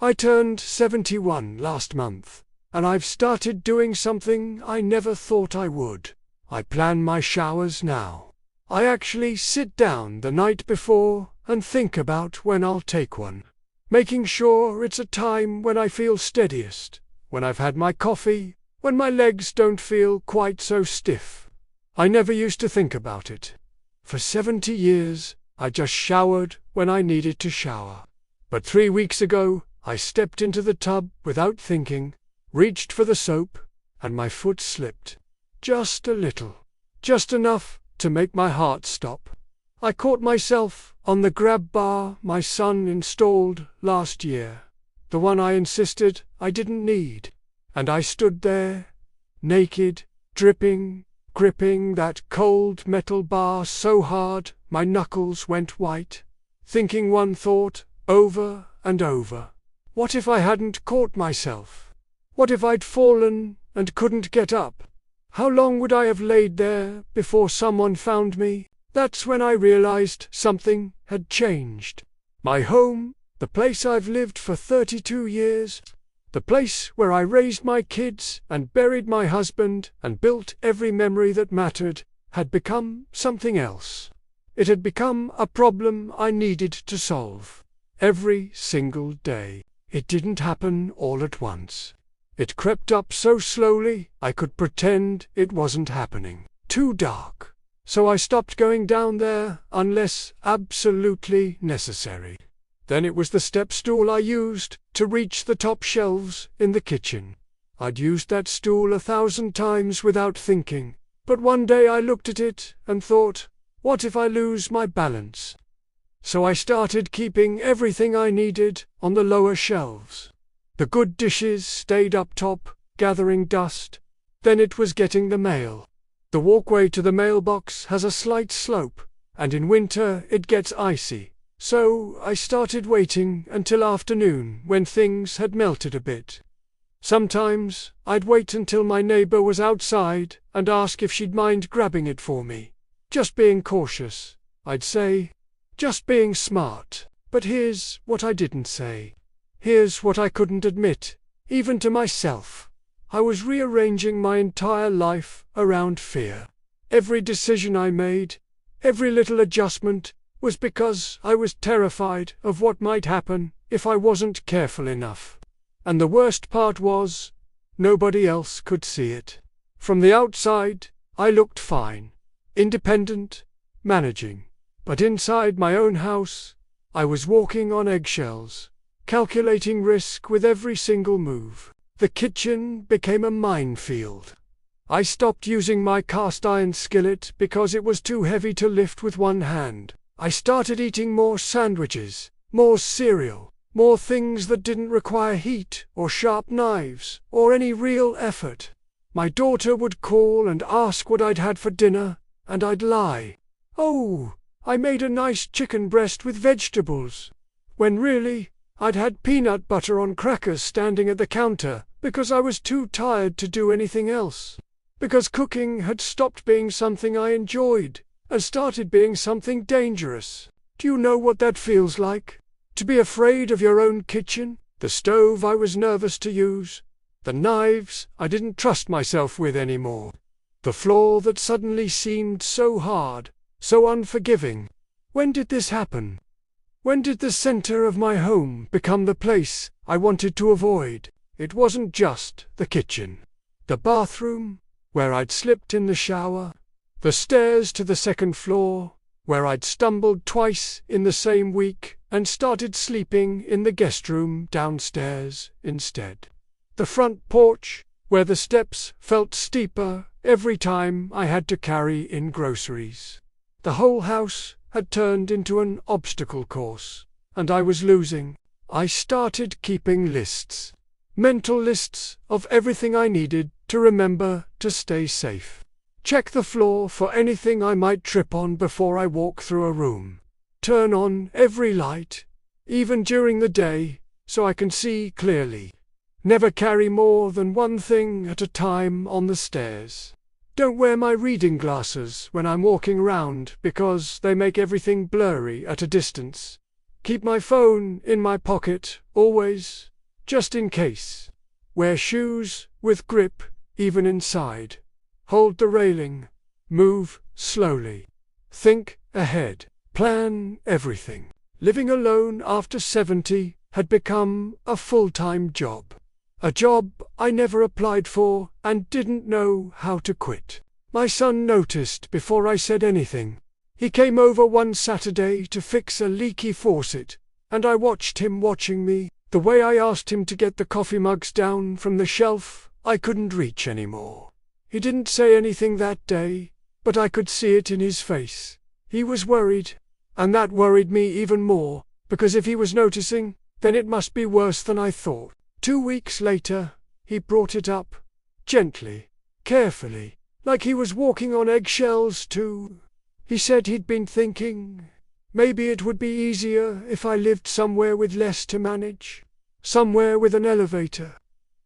I turned 71 last month, and I've started doing something I never thought I would. I plan my showers now. I actually sit down the night before and think about when I'll take one, making sure it's a time when I feel steadiest, when I've had my coffee, when my legs don't feel quite so stiff. I never used to think about it. For 70 years, I just showered when I needed to shower. But 3 weeks ago, I stepped into the tub without thinking, reached for the soap, and my foot slipped. Just a little. Just enough to make my heart stop. I caught myself on the grab bar my son installed last year, the one I insisted I didn't need, and I stood there, naked, dripping, gripping that cold metal bar so hard my knuckles went white, thinking one thought over and over. What if I hadn't caught myself? What if I'd fallen and couldn't get up? How long would I have laid there before someone found me? That's when I realized something had changed. My home, the place I've lived for 32 years, the place where I raised my kids and buried my husband and built every memory that mattered, had become something else. It had become a problem I needed to solve. Every single day. It didn't happen all at once. It crept up so slowly I could pretend it wasn't happening. Too dark. So I stopped going down there unless absolutely necessary. Then it was the step stool I used to reach the top shelves in the kitchen. I'd used that stool 1,000 times without thinking, but one day I looked at it and thought, what if I lose my balance? So I started keeping everything I needed on the lower shelves. The good dishes stayed up top, gathering dust. Then it was getting the mail. The walkway to the mailbox has a slight slope, and in winter it gets icy. So I started waiting until afternoon when things had melted a bit. Sometimes I'd wait until my neighbor was outside and ask if she'd mind grabbing it for me. Just being cautious, I'd say. Just being smart. But here's what I didn't say. Here's what I couldn't admit, even to myself. I was rearranging my entire life around fear. Every decision I made, every little adjustment, was because I was terrified of what might happen if I wasn't careful enough. And the worst part was, nobody else could see it. From the outside, I looked fine, independent, managing. But inside my own house, I was walking on eggshells, calculating risk with every single move. The kitchen became a minefield. I stopped using my cast iron skillet because it was too heavy to lift with one hand. I started eating more sandwiches, more cereal, more things that didn't require heat or sharp knives or any real effort. My daughter would call and ask what I'd had for dinner, and I'd lie. Oh, I made a nice chicken breast with vegetables, when really, I'd had peanut butter on crackers standing at the counter because I was too tired to do anything else. Because cooking had stopped being something I enjoyed and started being something dangerous. Do you know what that feels like? To be afraid of your own kitchen, the stove I was nervous to use, the knives I didn't trust myself with anymore, the floor that suddenly seemed so hard, so unforgiving. When did this happen? When did the center of my home become the place I wanted to avoid? It wasn't just the kitchen. The bathroom, where I'd slipped in the shower. The stairs to the second floor, where I'd stumbled twice in the same week and started sleeping in the guest room downstairs instead. The front porch, where the steps felt steeper every time I had to carry in groceries. The whole house had turned into an obstacle course, and I was losing. I started keeping lists. Mental lists of everything I needed to remember to stay safe. Check the floor for anything I might trip on before I walk through a room. Turn on every light, even during the day, so I can see clearly. Never carry more than one thing at a time on the stairs. Don't wear my reading glasses when I'm walking around because they make everything blurry at a distance. Keep my phone in my pocket, always, just in case. Wear shoes with grip, even inside. Hold the railing. Move slowly. Think ahead. Plan everything. Living alone after 70 had become a full-time job. A job I never applied for and didn't know how to quit. My son noticed before I said anything. He came over one Saturday to fix a leaky faucet, and I watched him watching me. The way I asked him to get the coffee mugs down from the shelf, I couldn't reach anymore. He didn't say anything that day, but I could see it in his face. He was worried, and that worried me even more, because if he was noticing, then it must be worse than I thought. 2 weeks later, he brought it up, gently, carefully, like he was walking on eggshells too. He said he'd been thinking, maybe it would be easier if I lived somewhere with less to manage, somewhere with an elevator,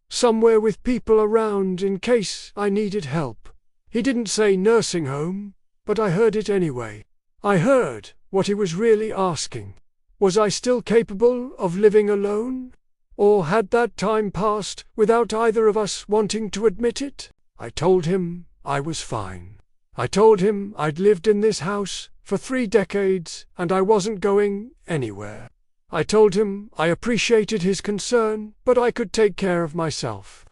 somewhere with people around in case I needed help. He didn't say nursing home, but I heard it anyway. I heard what he was really asking. Was I still capable of living alone? Or had that time passed without either of us wanting to admit it? I told him I was fine. I told him I'd lived in this house for 3 decades and I wasn't going anywhere. I told him I appreciated his concern, but I could take care of myself.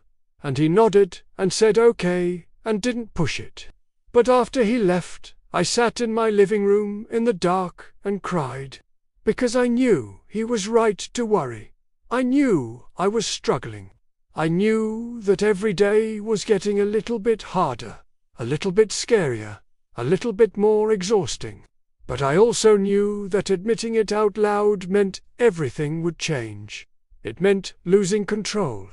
And he nodded and said okay and didn't push it. But after he left, I sat in my living room in the dark and cried. Because I knew he was right to worry. I knew I was struggling. I knew that every day was getting a little bit harder, a little bit scarier, a little bit more exhausting. But I also knew that admitting it out loud meant everything would change. It meant losing control.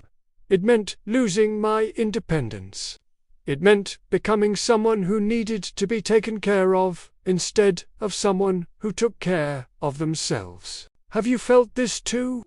It meant losing my independence. It meant becoming someone who needed to be taken care of instead of someone who took care of themselves. Have you felt this too?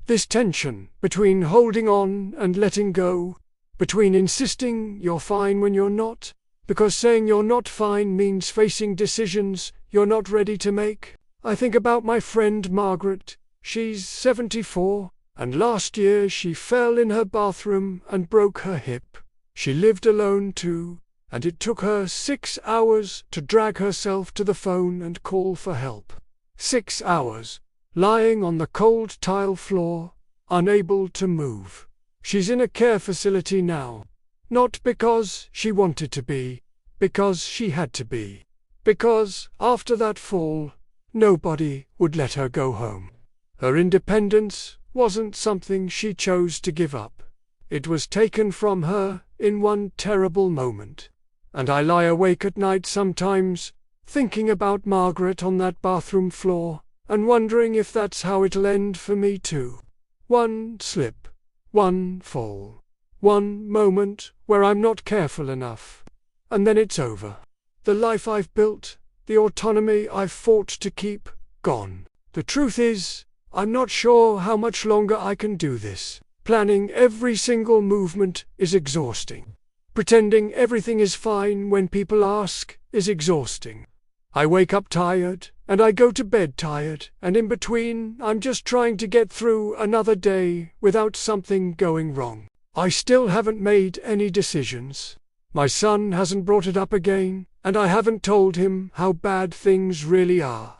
This tension between holding on and letting go, between insisting you're fine when you're not, because saying you're not fine means facing decisions you're not ready to make. I think about my friend Margaret. She's 74, and last year she fell in her bathroom and broke her hip. She lived alone too, and it took her 6 hours to drag herself to the phone and call for help. 6 hours, lying on the cold tile floor, unable to move. She's in a care facility now. Not because she wanted to be, because she had to be. Because, after that fall, nobody would let her go home. Her independence wasn't something she chose to give up. It was taken from her in one terrible moment. And I lie awake at night sometimes, thinking about Margaret on that bathroom floor, and wondering if that's how it'll end for me too. One slip, one fall, one moment where I'm not careful enough, and then it's over. The life I've built, the autonomy I've fought to keep, gone. The truth is, I'm not sure how much longer I can do this. Planning every single movement is exhausting. Pretending everything is fine when people ask is exhausting. I wake up tired, and I go to bed tired, and in between I'm just trying to get through another day without something going wrong. I still haven't made any decisions. My son hasn't brought it up again, and I haven't told him how bad things really are.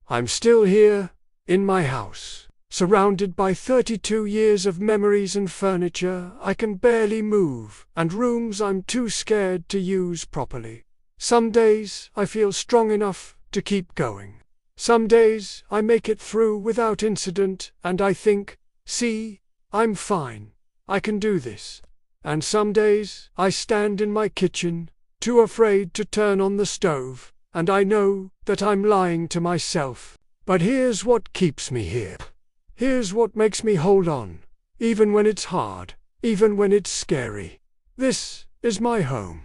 I'm still here, in my house, surrounded by 32 years of memories and furniture I can barely move, and rooms I'm too scared to use properly. Some days I feel strong enough to keep going. Some days I make it through without incident, and I think, see, I'm fine, I can do this. And some days I stand in my kitchen, too afraid to turn on the stove, and I know that I'm lying to myself. But here's what keeps me here. Here's what makes me hold on, even when it's hard, even when it's scary. This is my home.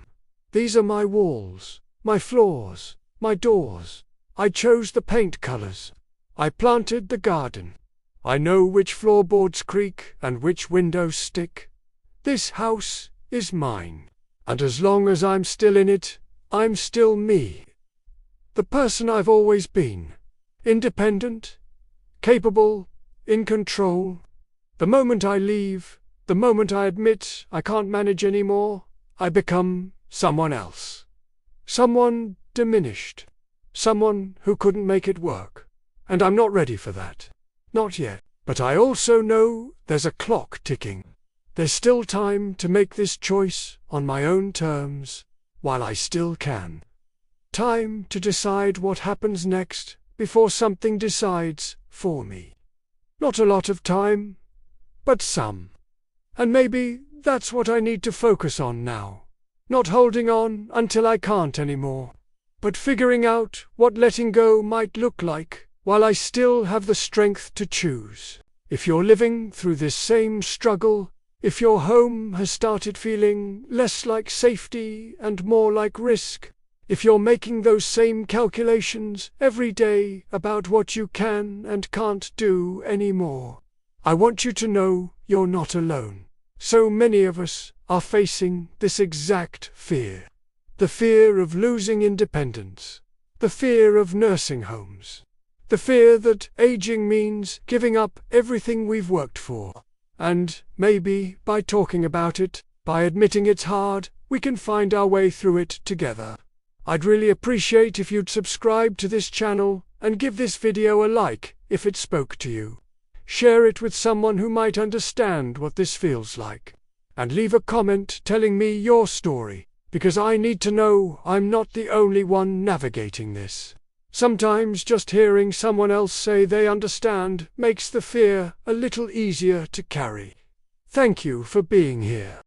These are my walls, my floors, my doors. I chose the paint colors. I planted the garden. I know which floorboards creak and which windows stick. This house is mine, and as long as I'm still in it, I'm still me. The person I've always been. Independent, capable, in control. The moment I leave, the moment I admit I can't manage anymore, I become someone else. Someone diminished. Someone who couldn't make it work. And I'm not ready for that. Not yet. But I also know there's a clock ticking. There's still time to make this choice on my own terms, while I still can. Time to decide what happens next before something decides for me. Not a lot of time, but some. And maybe that's what I need to focus on now. Not holding on until I can't anymore, but figuring out what letting go might look like while I still have the strength to choose. If you're living through this same struggle, if your home has started feeling less like safety and more like risk, if you're making those same calculations every day about what you can and can't do anymore, I want you to know you're not alone. So many of us are facing this exact fear. The fear of losing independence. The fear of nursing homes. The fear that aging means giving up everything we've worked for. And maybe by talking about it, by admitting it's hard, we can find our way through it together. I'd really appreciate if you'd subscribe to this channel and give this video a like if it spoke to you. Share it with someone who might understand what this feels like. And leave a comment telling me your story, because I need to know I'm not the only one navigating this. Sometimes just hearing someone else say they understand makes the fear a little easier to carry. Thank you for being here.